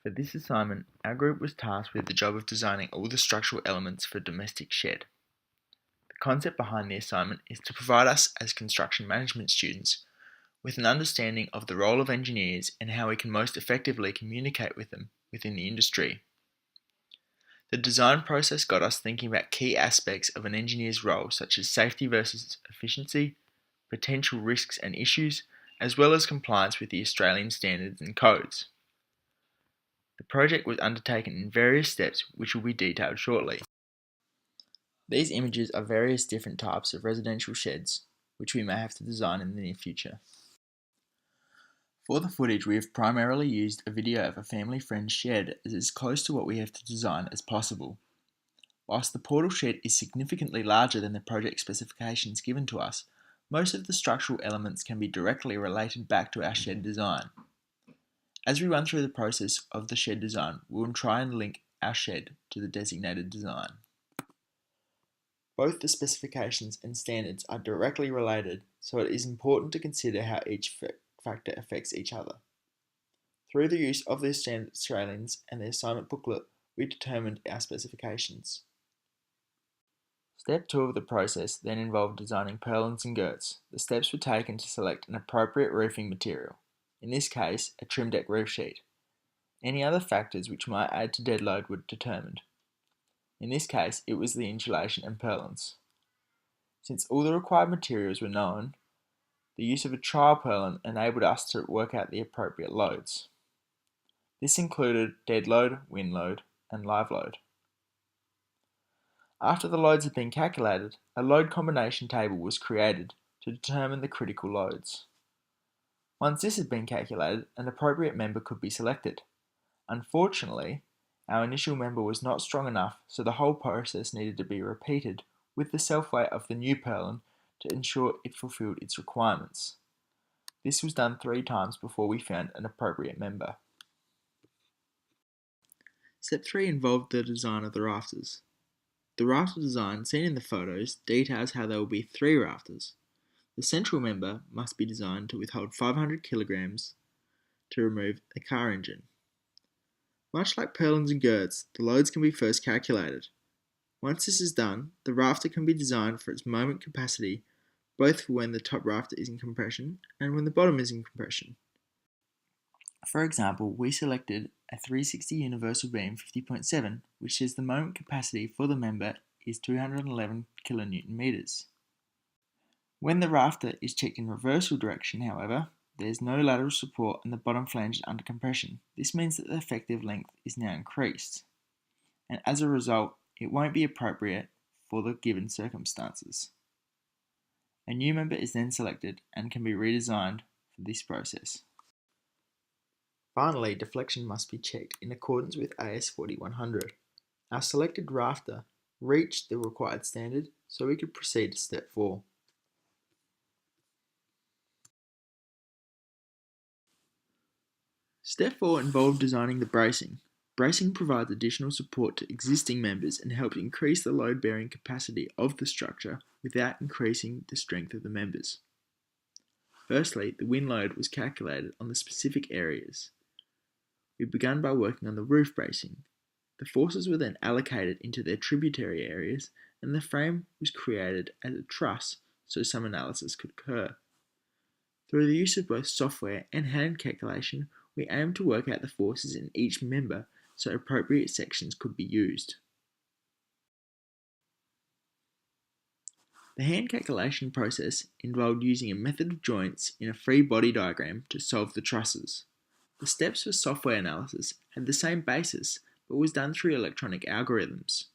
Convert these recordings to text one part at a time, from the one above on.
For this assignment, our group was tasked with the job of designing all the structural elements for a domestic shed. The concept behind the assignment is to provide us as construction management students with an understanding of the role of engineers and how we can most effectively communicate with them within the industry. The design process got us thinking about key aspects of an engineer's role, such as safety versus efficiency, potential risks and issues, as well as compliance with the Australian standards and codes. The project was undertaken in various steps which will be detailed shortly. These images are various different types of residential sheds which we may have to design in the near future. For the footage, we have primarily used a video of a family friend's shed as is close to what we have to design as possible. Whilst the portal shed is significantly larger than the project specifications given to us, most of the structural elements can be directly related back to our shed design. As we run through the process of the shed design, we will try and link our shed to the designated design. Both the specifications and standards are directly related, so it is important to consider how each factor affects each other. Through the use of the standard Australians and the assignment booklet, we determined our specifications. Step 2 of the process then involved designing purlins and girts. The steps were taken to select an appropriate roofing material, in this case a trim deck roof sheet. Any other factors which might add to dead load were determined. In this case, it was the insulation and purlins. Since all the required materials were known, the use of a trial purlin enabled us to work out the appropriate loads. This included dead load, wind load, and live load. After the loads had been calculated, a load combination table was created to determine the critical loads. Once this had been calculated, an appropriate member could be selected. Unfortunately, our initial member was not strong enough, so the whole process needed to be repeated with the self-weight of the new purlin to ensure it fulfilled its requirements. This was done 3 times before we found an appropriate member. Step 3 involved the design of the rafters. The rafter design seen in the photos details how there will be 3 rafters. The central member must be designed to withhold 500 kilograms to remove the car engine. Much like purlins and girts, the loads can be first calculated. Once this is done, the rafter can be designed for its moment capacity, both for when the top rafter is in compression and when the bottom is in compression. For example, we selected a 360 universal beam 50.7, which says the moment capacity for the member is 211 kilonewton meters. When the rafter is checked in reversal direction, however, there is no lateral support and the bottom flange is under compression. This means that the effective length is now increased, and as a result, it won't be appropriate for the given circumstances. A new member is then selected and can be redesigned for this process. Finally, deflection must be checked in accordance with AS 4100. Our selected rafter reached the required standard, so we could proceed to step 4. Step 4 involved designing the bracing. Bracing provides additional support to existing members and helps increase the load-bearing capacity of the structure without increasing the strength of the members. Firstly, the wind load was calculated on the specific areas. We began by working on the roof bracing. The forces were then allocated into their tributary areas, and the frame was created as a truss so some analysis could occur. Through the use of both software and hand calculation, we aimed to work out the forces in each member so appropriate sections could be used. The hand calculation process involved using a method of joints in a free body diagram to solve the trusses. The steps for software analysis had the same basis, but was done through electronic algorithms.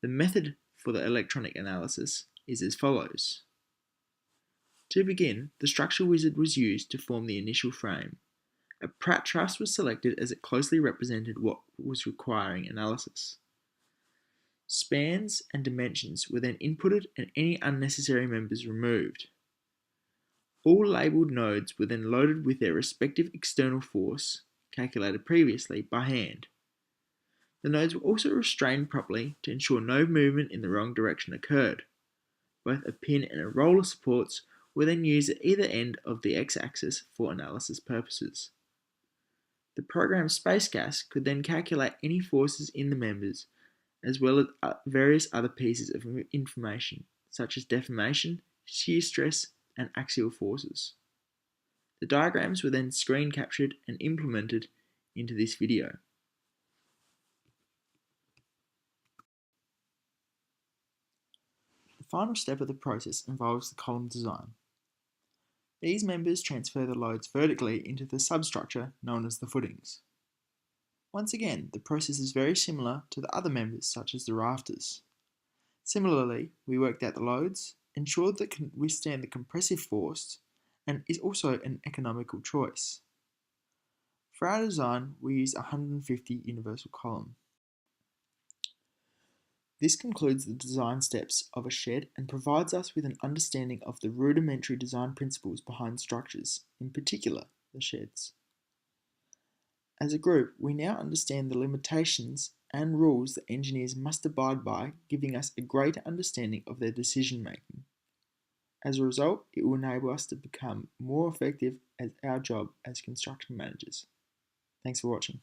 The method for the electronic analysis is as follows. To begin, the structural wizard was used to form the initial frame. A Pratt truss was selected as it closely represented what was requiring analysis. Spans and dimensions were then inputted and any unnecessary members removed. All labelled nodes were then loaded with their respective external force, calculated previously, by hand. The nodes were also restrained properly to ensure no movement in the wrong direction occurred. Both a pin and a roller supports were then used at either end of the x-axis for analysis purposes. The program's space gas could then calculate any forces in the members, as well as various other pieces of information, such as deformation, shear stress, and axial forces. The diagrams were then screen captured and implemented into this video. The final step of the process involves the column design. These members transfer the loads vertically into the substructure known as the footings. Once again, the process is very similar to the other members such as the rafters. Similarly, we worked out the loads, ensured that it can withstand the compressive force, and is also an economical choice. For our design, we used a 150 universal column. This concludes the design steps of a shed and provides us with an understanding of the rudimentary design principles behind structures, in particular the sheds. As a group, we now understand the limitations and rules that engineers must abide by, giving us a greater understanding of their decision making. As a result, it will enable us to become more effective at our job as construction managers. Thanks for watching.